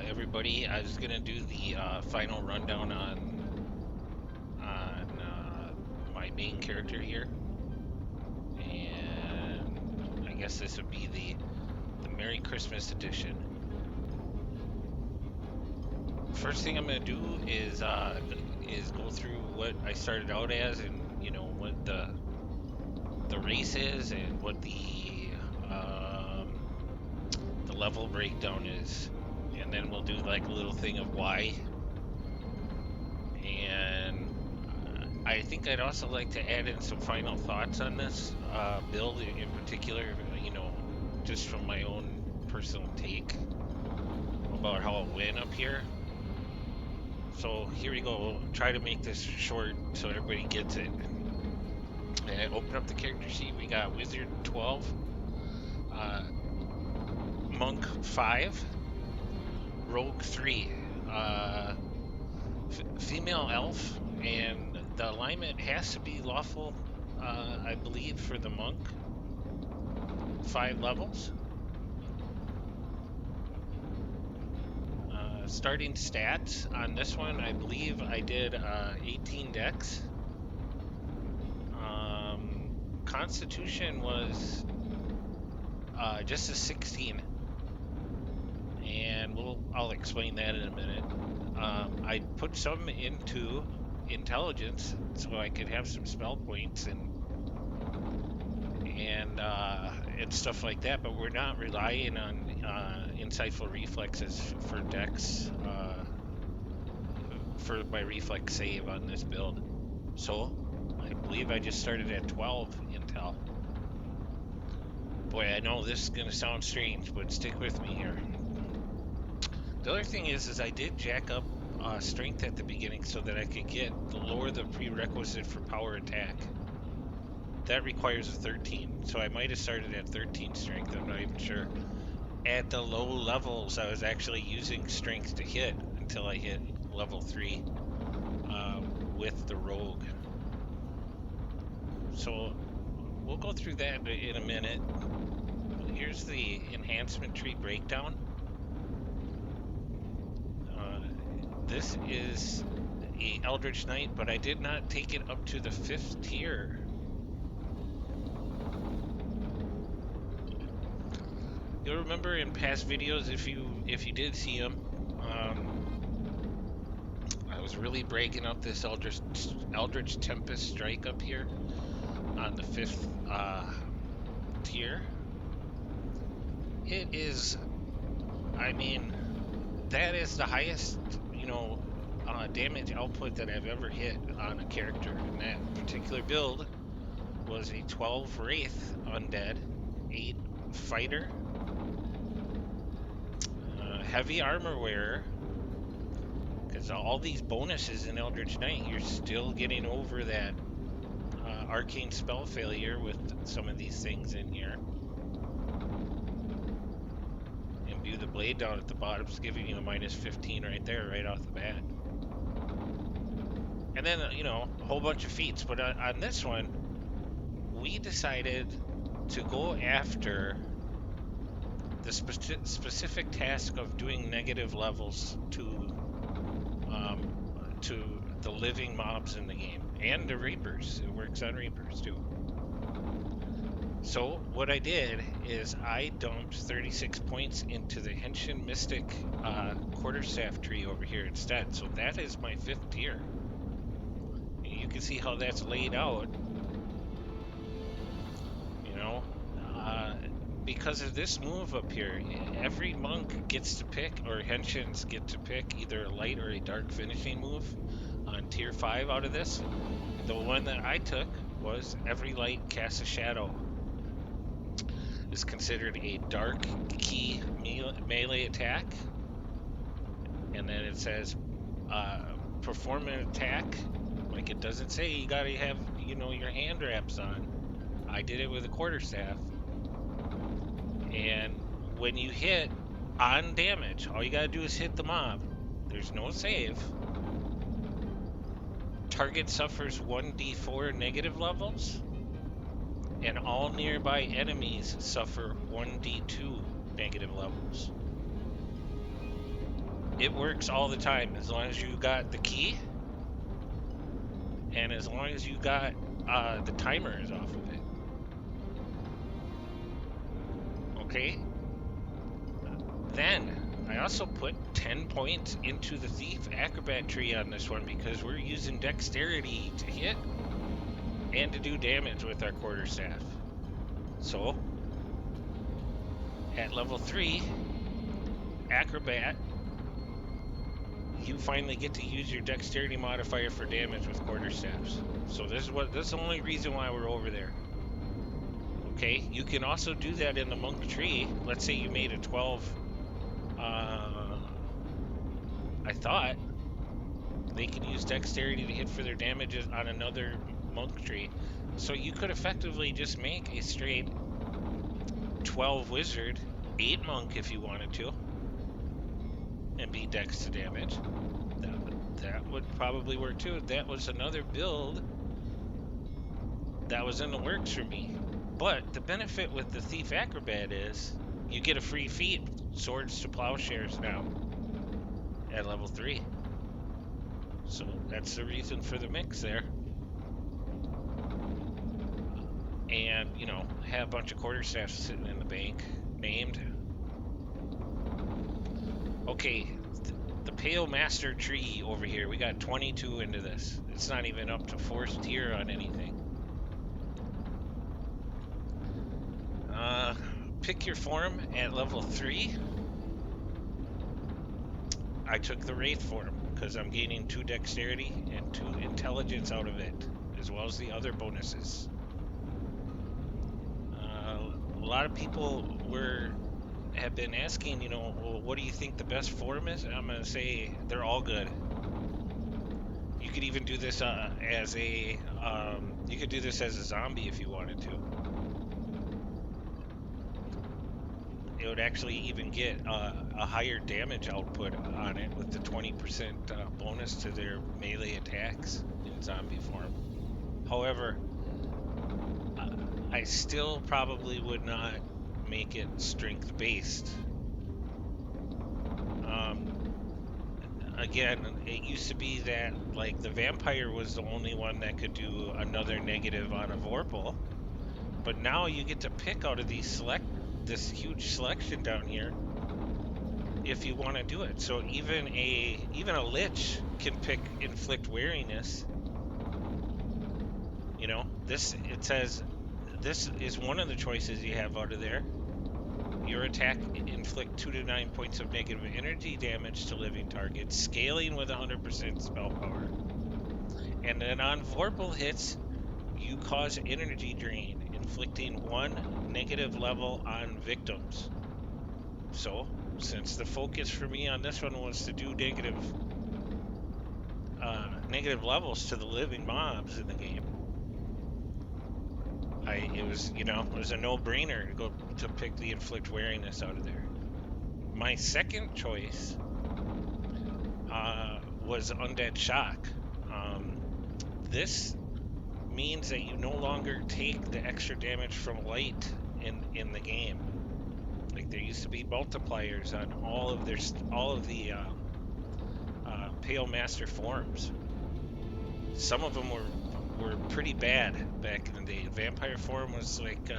everybody. I was gonna do the final rundown on my main character here, and I guess this would be the Merry Christmas edition. First thing I'm gonna do is go through what I started out as, and what the race is, and what the level breakdown is, and then we'll do like a little thing of why. And I think I'd also like to add in some final thoughts on this build in particular, just from my own personal take about how it went up here. So here we go. We'll try to make this short so everybody gets it. And open up the character sheet. We got Wizard 12, Monk 5, Rogue 3, female elf, and the alignment has to be lawful, I believe, for the monk. 5 levels. Starting stats on this one, I believe I did 18 dex. Constitution was just a 16, and I'll explain that in a minute. I put some into intelligence so I could have some spell points and stuff like that, but we're not relying on insightful reflexes for dex for my reflex save on this build. So I believe I just started at 12 intel. Boy, I know this is gonna sound strange, but stick with me here. The other thing is I did jack up strength at the beginning so that I could lower the prerequisite for power attack. That requires a 13, so I might have started at 13 strength, I'm not even sure. At the low levels, I was actually using strength to hit until I hit level 3 with the rogue. So we'll go through that in a minute. Here's the enhancement tree breakdown. This is a Eldritch Knight, but I did not take it up to the 5th tier. You'll remember in past videos, if you did see them, I was really breaking up this Eldritch Tempest Strike up here on the 5th tier. It is, I mean, that is the highest, damage output that I've ever hit on a character. And that particular build was a 12 wraith undead, 8 fighter, heavy armor wearer, because all these bonuses in Eldritch Knight, you're still getting over that arcane spell failure with some of these things in here. Imbue the blade down at the bottom is giving you a minus 15 right there, right off the bat. And then, a whole bunch of feats. But on this one, we decided to go after the specific task of doing negative levels to the living mobs in the game, and the Reapers. It works on Reapers too. So what I did is I dumped 36 points into the Henshin Mystic Quarterstaff tree over here instead. So that is my 5th tier. And you can see how that's laid out. Because of this move up here, every monk gets to pick, or henshins get to pick, either a light or a dark finishing move on tier 5 out of this. The one that I took was every light casts a shadow. Is considered a dark key melee attack, and then it says perform an attack. Like, it doesn't say you gotta have your hand wraps on. I did it with a quarterstaff, and when you hit on damage, all you gotta do is hit the mob. There's no save. Target suffers 1d4 negative levels, and all nearby enemies suffer 1d2 negative levels. It works all the time as long as you got the key and as long as you got the timer is off of it. Okay. Then I also put 10 points into the thief acrobat tree on this one because we're using dexterity to hit and to do damage with our quarterstaff. So at level 3 acrobat, you finally get to use your dexterity modifier for damage with quarterstaffs. So this is the only reason why we're over there. Okay, you can also do that in the monk tree. Let's say you made a 12. I thought they can use dexterity to hit for their damages on another monk tree. So you could effectively just make a straight 12 wizard, 8 monk if you wanted to, and be dex to damage. That would probably work too. That was another build that was in the works for me. But the benefit with the thief acrobat is you get a free feat, swords to plowshares now at level 3. So that's the reason for the mix there. And, you know, have a bunch of quarterstaffs sitting in the bank named. Okay, the Pale Master tree over here, we got 22 into this. It's not even up to 4th tier on anything. Pick your form at level 3. I took the wraith form because I'm gaining 2 dexterity and 2 intelligence out of it, as well as the other bonuses. A lot of people have been asking, you know, well, what do you think the best form is? And I'm gonna say they're all good. You could even do this as a you could do this as a zombie if you wanted to. It would actually even get a higher damage output on it with the 20% bonus to their melee attacks in zombie form. However, I still probably would not make it strength based. Again, it used to be that like the vampire was the only one that could do another negative on a Vorpal, but now you get to pick out of this huge selection down here if you want to do it. So even a lich can pick inflict weariness. You know, it says this is one of the choices you have out of there. Your attack inflict 2 to 9 points of negative energy damage to living targets, scaling with 100% spell power. And then on Vorpal hits, you cause energy drain, inflicting 1 negative level on victims. So, since the focus for me on this one was to do negative levels to the living mobs in the game, it was a no-brainer to pick the inflict weariness out of there. My second choice was undead shock. This means that you no longer take the extra damage from light in the game. Like there used to be multipliers on all of the Pale Master forms. Some of them were pretty bad back in the day. Vampire form was like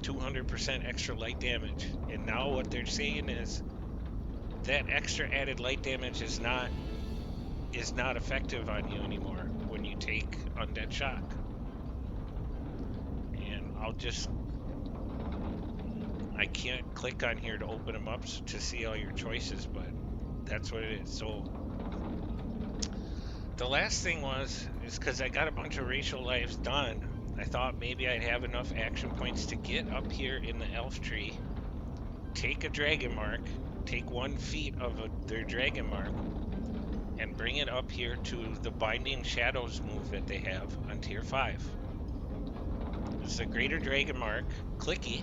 200% extra light damage, and now what they're saying is that extra added light damage is not effective on you anymore when you take undead shock. And I can't click on here to open them up to see all your choices, but that's what it is. So the last thing is because I got a bunch of racial lives done, I thought maybe I'd have enough action points to get up here in the elf tree, take a dragon mark, take 1 feet of their dragon mark, and bring it up here to the Binding Shadows move that they have on tier 5. It's a greater dragon mark, clicky,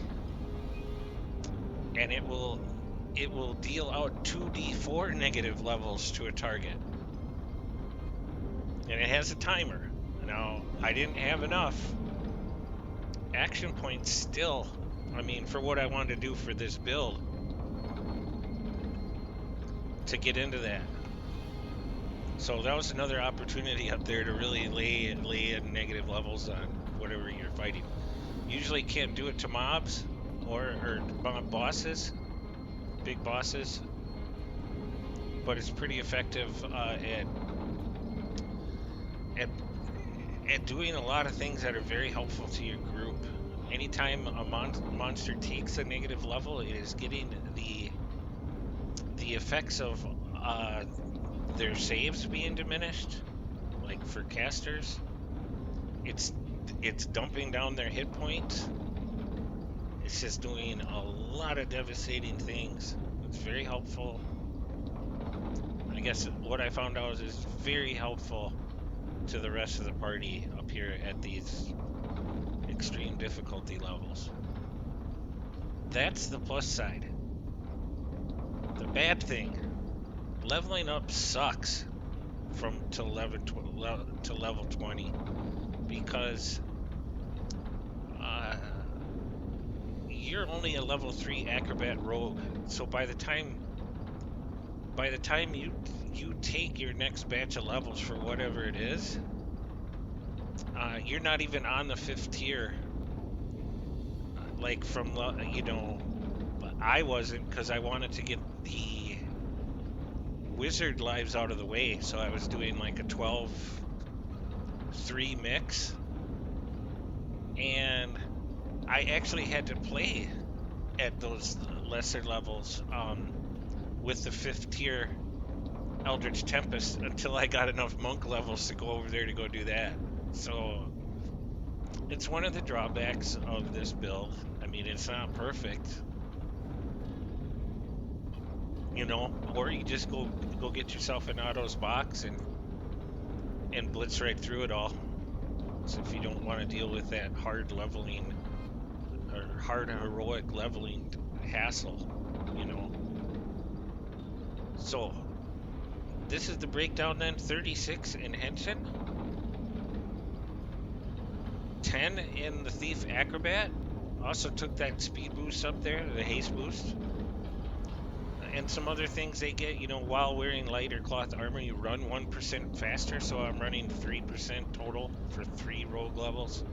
and it will deal out 2d4 negative levels to a target. And it has a timer. Now, I didn't have enough action points still, for what I wanted to do for this build. to get into that. So that was another opportunity up there to really lay in negative levels on whatever you're fighting. Usually can't do it to mobs or mob bosses, big bosses, but it's pretty effective at at doing a lot of things that are very helpful to your group. Anytime a monster takes a negative level, it is getting the effects of their saves being diminished, like for casters. It's dumping down their hit points. It's just doing a lot of devastating things. It's very helpful. I guess what I found out is it's very helpful to the rest of the party up here at these extreme difficulty levels. That's the plus side. The bad thing, leveling up sucks to level 20 because you're only a level 3 acrobat rogue. So by the time you take your next batch of levels for whatever it is, you're not even on the 5th tier. Like from I wasn't, because I wanted to get the wizard lives out of the way, so I was doing like a 12-3 mix, and I actually had to play at those lesser levels with the 5th tier Eldritch Tempest until I got enough monk levels to go over there to go do that. So it's one of the drawbacks of this build. I mean, it's not perfect, you know, or you just go get yourself an Otto's box and blitz right through it all. So if you don't want to deal with that hard leveling or hard heroic leveling hassle, you know. So this is the breakdown then. 36 in Henshin, 10 in the Thief Acrobat. Also took that speed boost up there, the haste boost. And some other things they get, you know, while wearing lighter cloth armor, you run 1% faster. So I'm running 3% total for 3 rogue levels.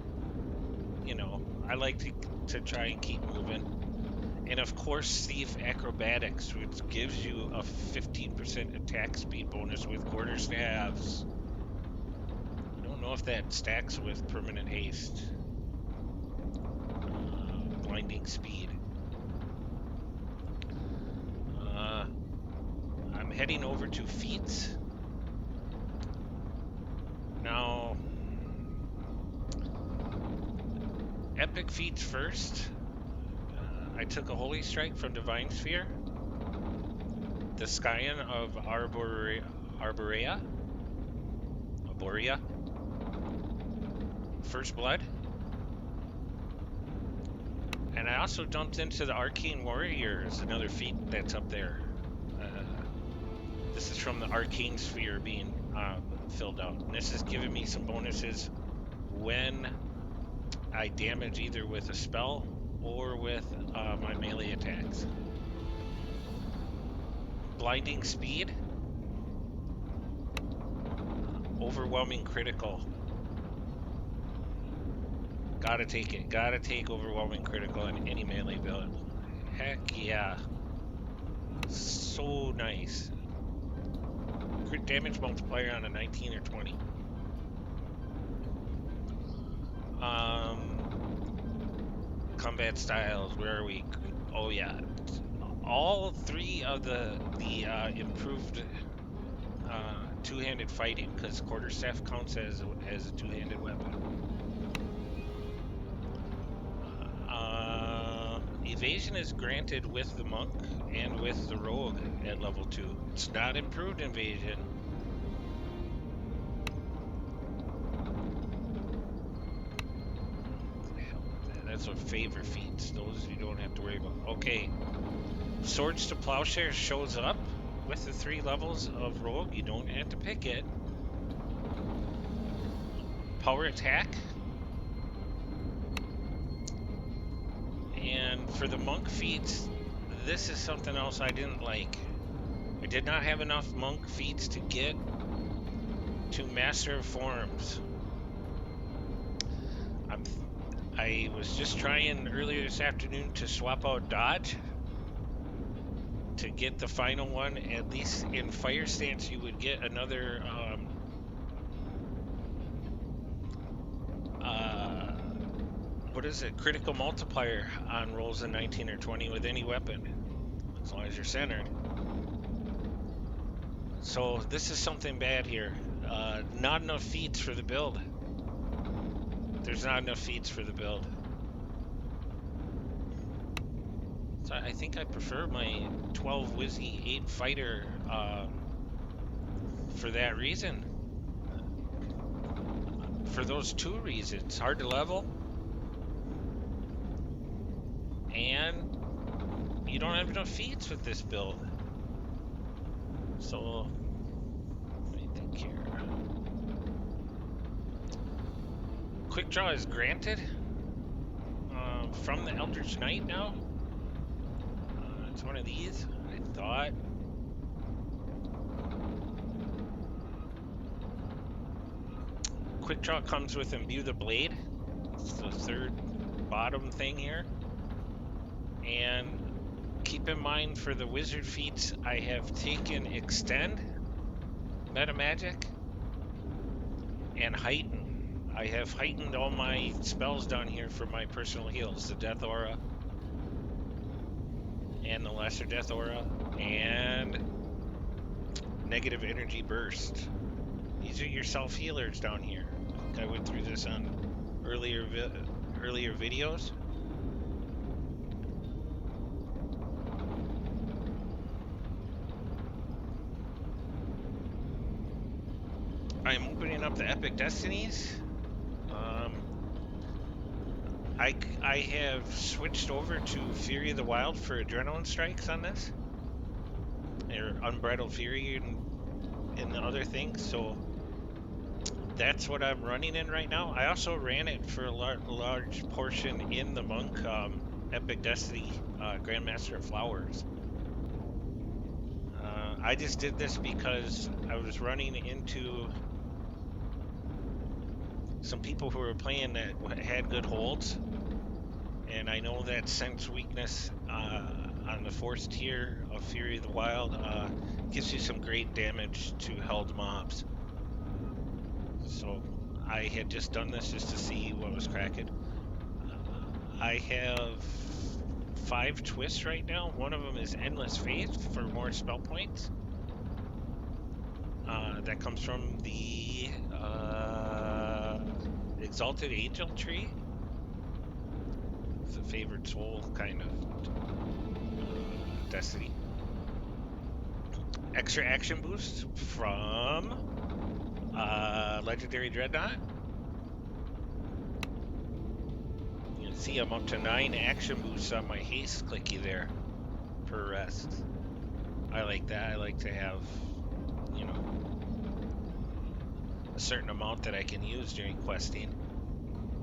You know, I like to try and keep moving. And of course, Thief Acrobatics, which gives you a 15% attack speed bonus with Quarterstaffs. I don't know if that stacks with permanent haste. Blinding speed. I'm heading over to feats. Now, epic feats first. I took a Holy Strike from Divine Sphere, the Scion of Arborea, First Blood, and I also dumped into the Arcane Warriors, another feat that's up there. This is from the Arcane Sphere being filled out. And this is giving me some bonuses when I damage either with a spell or with my melee attacks. Blinding speed, overwhelming critical. Gotta take it. Gotta take overwhelming critical in any melee build. Heck yeah. So nice. Crit damage multiplier on a 19 or 20. Combat styles, where are we? Oh yeah. All 3 of the improved two-handed fighting, because Quarterstaff counts as a two-handed weapon. Evasion is granted with the monk and with the rogue at level 2. It's not improved evasion. That's a favor feats. Those you don't have to worry about. Okay. Swords to Plowshare shows up with the 3 levels of rogue. You don't have to pick it. Power attack. And for the monk feats, this is something else I didn't like. I did not have enough monk feats to get to Master of Forms. I was just trying earlier this afternoon to swap out Dodge to get the final one. At least in Fire Stance, you would get another what is it? Critical multiplier on rolls in 19 or 20 with any weapon, as long as you're centered. So this is something bad here. Not enough feats for the build. There's not enough feats for the build. So I think I prefer my 12 wizzy 8 fighter for that reason. For those two reasons. Hard to level, and you don't have enough feats with this build. So, let me think here. Quick draw is granted from the Eldritch Knight now. It's one of these, I thought. Quick draw comes with Imbue the Blade. It's the third bottom thing here. And keep in mind for the wizard feats, I have taken Extend, Meta Magic, and Heighten. I have heightened all my spells down here for my personal heals. The Death Aura, and the Lesser Death Aura, and Negative Energy Burst. These are your self-healers down here. I think I went through this on earlier videos. I'm opening up the Epic Destinies. I have switched over to Fury of the Wild for Adrenaline Strikes on this. Or Unbridled Fury and the other things, so that's what I'm running in right now. I also ran it for a large portion in the Monk Epic Destiny Grandmaster of Flowers. I just did this because I was running into some people who were playing that had good holds, and I know that Sense Weakness on the 4th tier of Fury of the Wild gives you some great damage to held mobs. So I had just done this just to see what was cracking. I have 5 twists right now. One of them is Endless Faith for more spell points. That comes from the Exalted Angel Tree. It's a favored soul kind of Destiny. Extra action boost from Legendary Dreadnought. You can see I'm up to 9 action boosts on my haste clicky there per rest. I like that. I like to have, you know, a certain amount that I can use during questing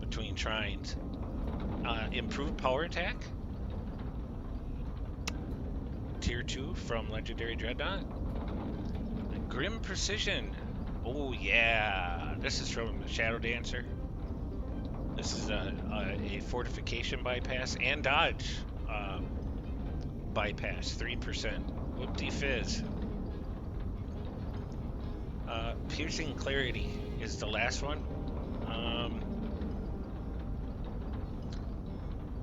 between shrines. Improved power attack. Tier 2 from Legendary Dreadnought. Grim Precision. Oh yeah, this is from Shadow Dancer. This is a fortification bypass and dodge bypass, 3%. Whoop-de-fizz. Piercing Clarity is the last one.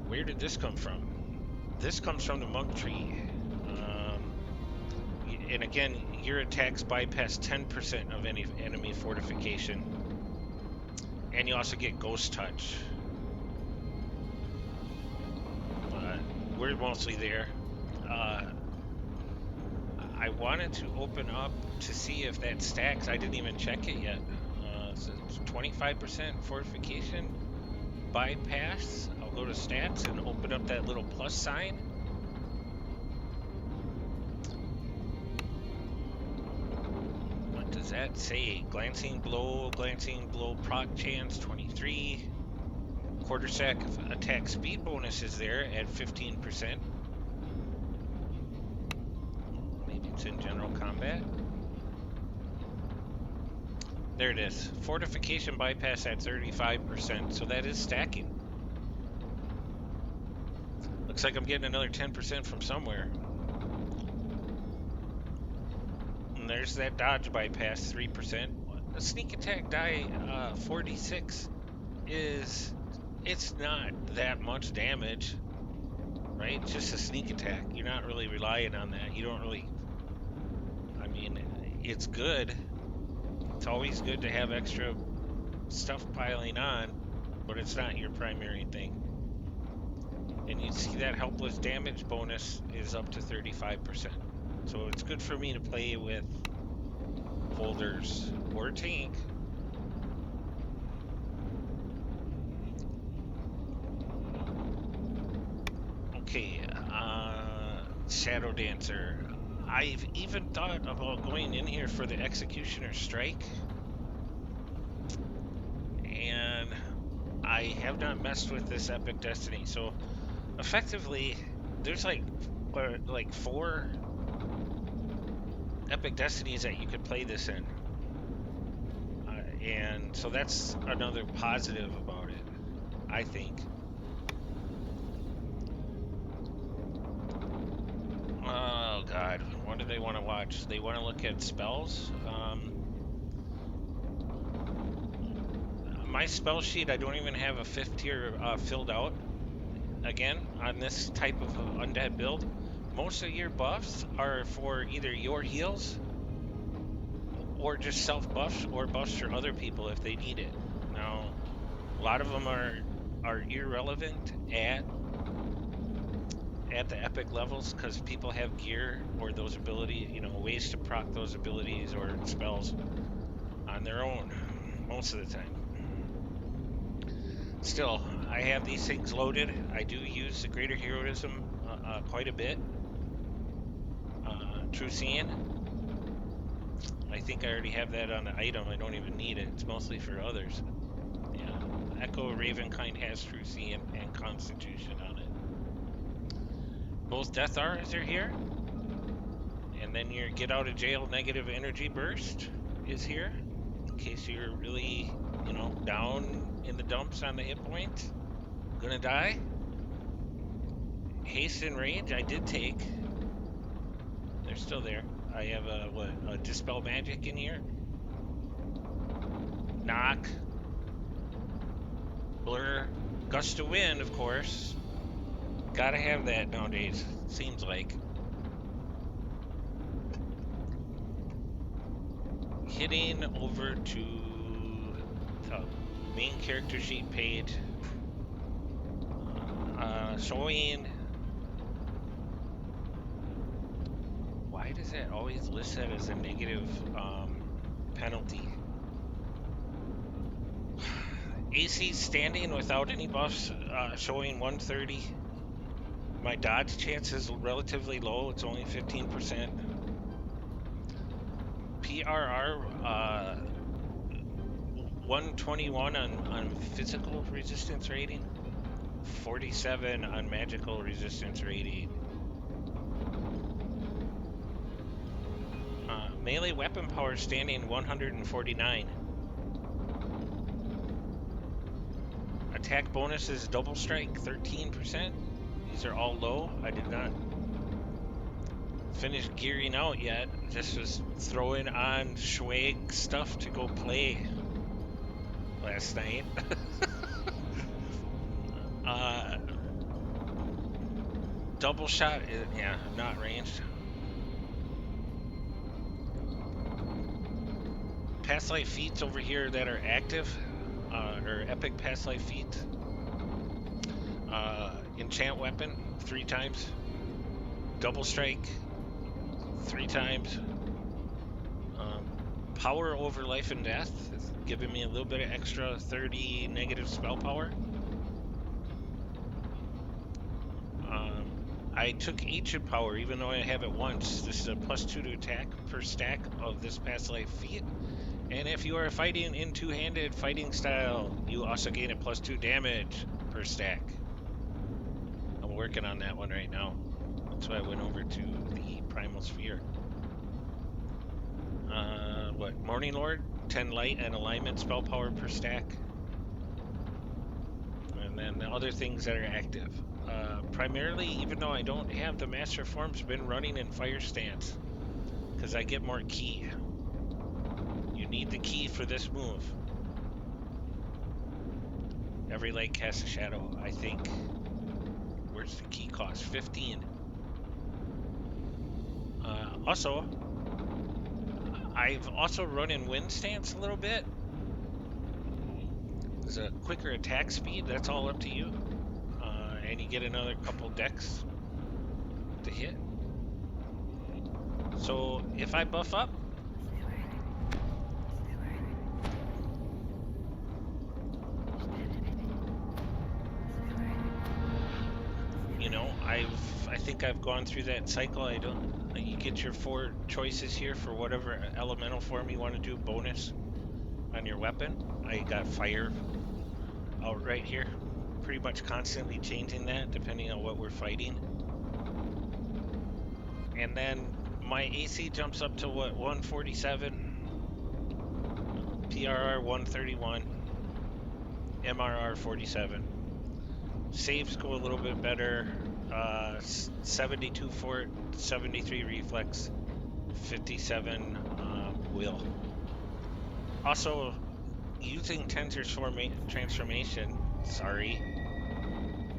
Where did this come from? This comes from the Monk Tree. And again, your attacks bypass 10% of any enemy fortification. And you also get Ghost Touch. We're mostly there. I wanted to open up to see if that stacks. I didn't even check it yet. So it's 25% fortification bypass. I'll go to stats and open up that little plus sign. What does that say? Glancing blow proc chance 23. Quarterstaff attack speed bonus is there at 15%. Maybe it's in general combat. There it is. Fortification bypass at 35%, so that is stacking. Looks like I'm getting another 10% from somewhere. And there's that dodge bypass, 3%. A sneak attack die 46 is, it's not that much damage, right? It's just a sneak attack. You're not really relying on that. You don't really, I mean, it's good. It's always good to have extra stuff piling on, but it's not your primary thing. And you see that helpless damage bonus is up to 35%. So it's good for me to play with holders or tank. Okay, Shadow Dancer. I've even thought about going in here for the Executioner Strike, and I have not messed with this Epic Destiny. So effectively, there's like 4 Epic Destinies that you could play this in, and so that's another positive about it, I think. Oh god, what do they want to watch? They want to look at spells. My spell sheet, I don't even have a 5th tier filled out. Again, on this type of undead build, most of your buffs are for either your heals or just self buffs or buffs for other people if they need it. Now, a lot of them are irrelevant at the epic levels because people have gear or those abilities, you know, ways to proc those abilities or spells on their own most of the time. Still, I have these things loaded. I do use the greater heroism quite a bit. True Seeing, I think I already have that on the item. I don't even need it. It's mostly for others. Yeah, Echo Ravenkind has True Seeing and Constitution on it. Both Death Arts are here. And then your Get Out of Jail Negative Energy Burst is here. In case you're really, you know, down in the dumps on the hit points. Gonna die. Haste and Rage I did take. They're still there. I have a Dispel Magic in here. Knock. Blur. Gust of Wind, of course. Gotta have that nowadays, seems like. Hitting over to the main character sheet page. Showing. Why does that always list that as a negative penalty? AC standing without any buffs, showing 130. My dodge chance is relatively low. It's only 15%. PRR 121 on physical resistance rating, 47 on magical resistance rating. Melee weapon power standing 149. Attack bonuses double strike 13%. These are all low. I did not finish gearing out yet. Just was throwing on swag stuff to go play last night. Double shot, yeah, not ranged. Past life feats over here that are active, or epic past life feat. Enchant weapon 3 times. Double strike 3 times. Power over life and death is giving me a little bit of extra 30 negative spell power. I took Ancient Power even though I have it once. This is a +2 to attack per stack of this past life feat. And if you are fighting in two-handed fighting style, you also gain a +2 damage per stack. I'm working on that one right now. That's why I went over to the Primal Sphere. What? Morning Lord, 10 light and alignment spell power per stack. And then the other things that are active. Primarily, even though I don't have the Master Forms, been running in Fire Stance. Because I get more key. You need the key for this move. Every light casts a shadow, I think. Where's the key cost? 15. Also, I've also run in Wind Stance a little bit. There's a quicker attack speed, that's all up to you. And you get another couple decks to hit. So if I buff up, you know, I think I've gone through that cycle. You get your 4 choices here for whatever elemental form you want to do bonus on your weapon. I got fire out right here, pretty much constantly changing that depending on what we're fighting. And then my AC jumps up to what, 147, PRR 131, MRR 47. Saves go a little bit better. 72 fort, 73 reflex, 57 will. Also, using Tensor's transformation, sorry,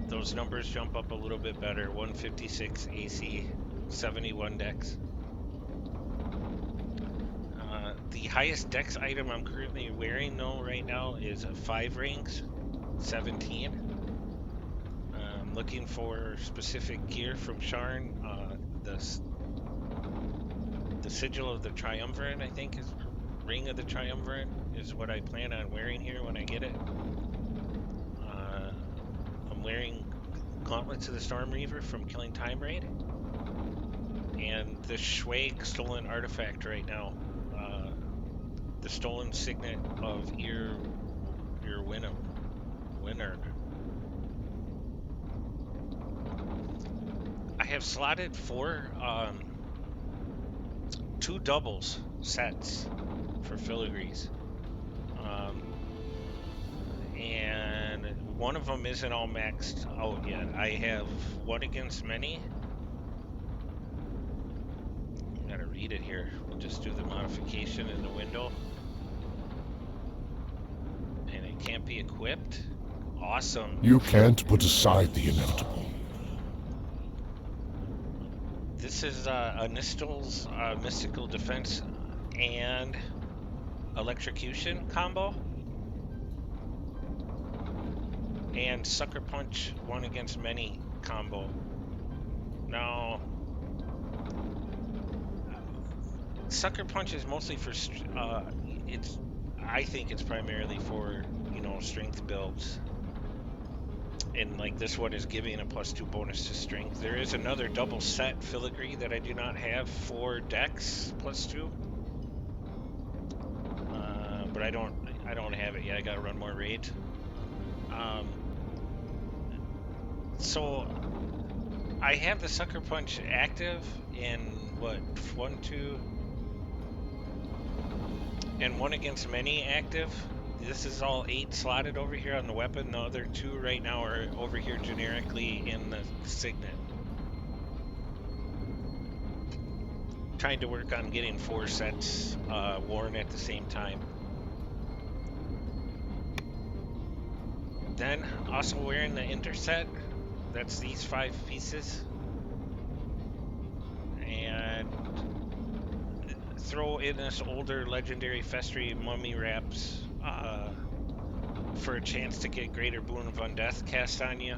those numbers jump up a little bit better. 156 AC, 71 dex. The highest dex item I'm currently wearing though right now is 5 rings, 17. I'm looking for specific gear from Sharn. The sigil of the Triumvirate, I think, is Ring of the Triumvirate, is what I plan on wearing here when I get it. I'm wearing Gauntlets of the Storm Reaver from Killing Time Raid, and the Schwag stolen artifact right now. The stolen signet of your winner. I have slotted 2 doubles sets for filigrees. And one of them isn't all maxed out yet. I have one against many. I gotta read it here. We'll just do the modification in the window. And it can't be equipped. Awesome. You can't put aside the inevitable. This is Anistal's Mystical Defense and Electrocution combo. And Sucker Punch 1 against many combo. Now, Sucker Punch is mostly for, I think it's primarily for, strength builds. And like this one is giving a +2 bonus to strength. There is another double set filigree that I do not have for dex +2. But I don't have it yet. I gotta run more raids. So I have the Sucker Punch active in what, 1, 2, and 1 against many active. This is all 8 slotted over here on the weapon. The other 2 right now are over here generically in the signet. Trying to work on getting 4 sets worn at the same time. Then also wearing the interset. That's these 5 pieces. And throw in this older legendary Festry mummy wraps for a chance to get greater boon of undeath cast on you,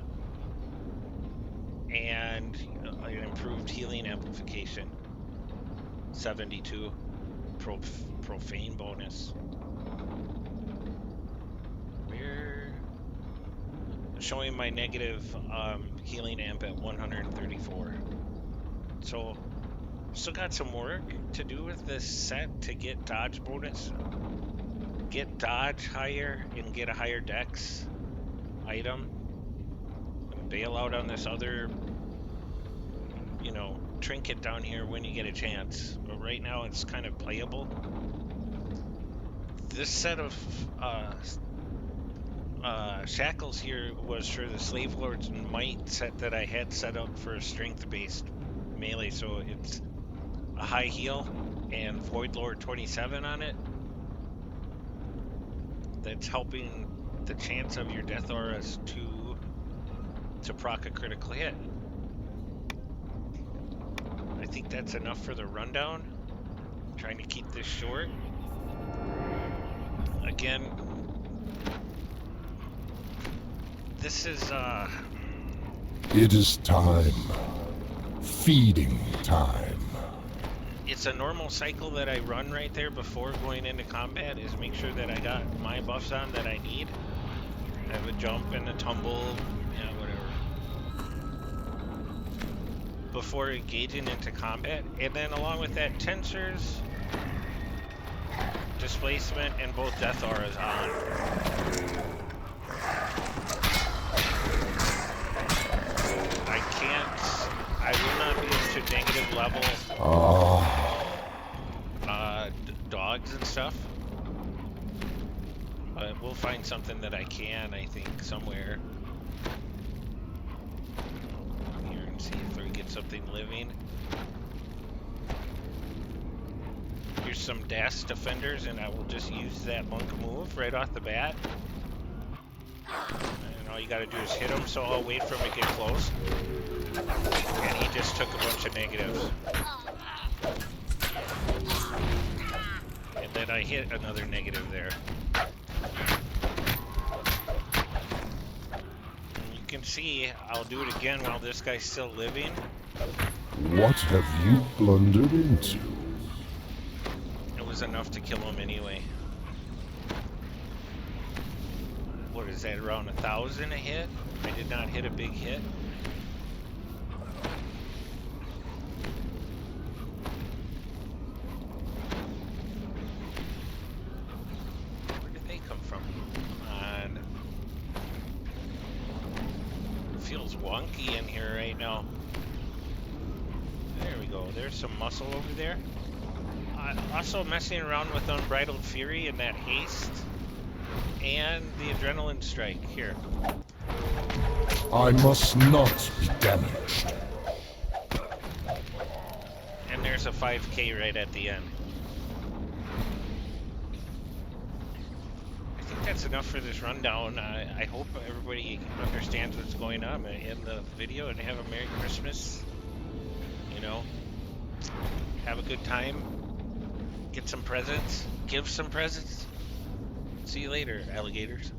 and an improved healing amplification. 72 profane bonus. We're showing my negative healing amp at 134. So still got some work to do with this set to get dodge bonus, get dodge higher, and get a higher dex item, and bail out on this other, trinket down here when you get a chance. But right now it's kind of playable. This set of shackles here was for the Slave Lord's Might set that I had set up for a strength-based melee, so it's a high heal and Void Lord 27 on it. That's helping the chance of your death auras to proc a critical hit. I think that's enough for the rundown. I'm trying to keep this short. Again, this is It is time. Feeding time. it's a normal cycle that I run right there before going into combat, is make sure that I got my buffs on that I need. I have a jump and a tumble, yeah, whatever, before engaging into combat. And then along with that, tensors, displacement, and both death auras on. I will not be able to negative level dogs and stuff. But we'll find something that I can, I think, somewhere. Here and see if we get something living. Here's some DAS defenders, and I will just use that monk move right off the bat. And all you gotta do is hit him, so I'll wait for him to get close. And he just took a bunch of negatives. And then I hit another negative there. And you can see, I'll do it again while this guy's still living. What have you blundered into? It was enough to kill him anyway. What is that, around 1,000 a hit? I did not hit a big hit. Where did they come from? Come on. It feels wonky in here right now. There we go. There's some muscle over there. Also messing around with Unbridled Fury and that haste. And the Adrenaline Strike here. I must not be damaged. And there's a 5k right at the end. I think that's enough for this rundown. I hope everybody understands what's going on in the video, and have a Merry Christmas. You know, have a good time. Get some presents. Give some presents. See you later, alligators.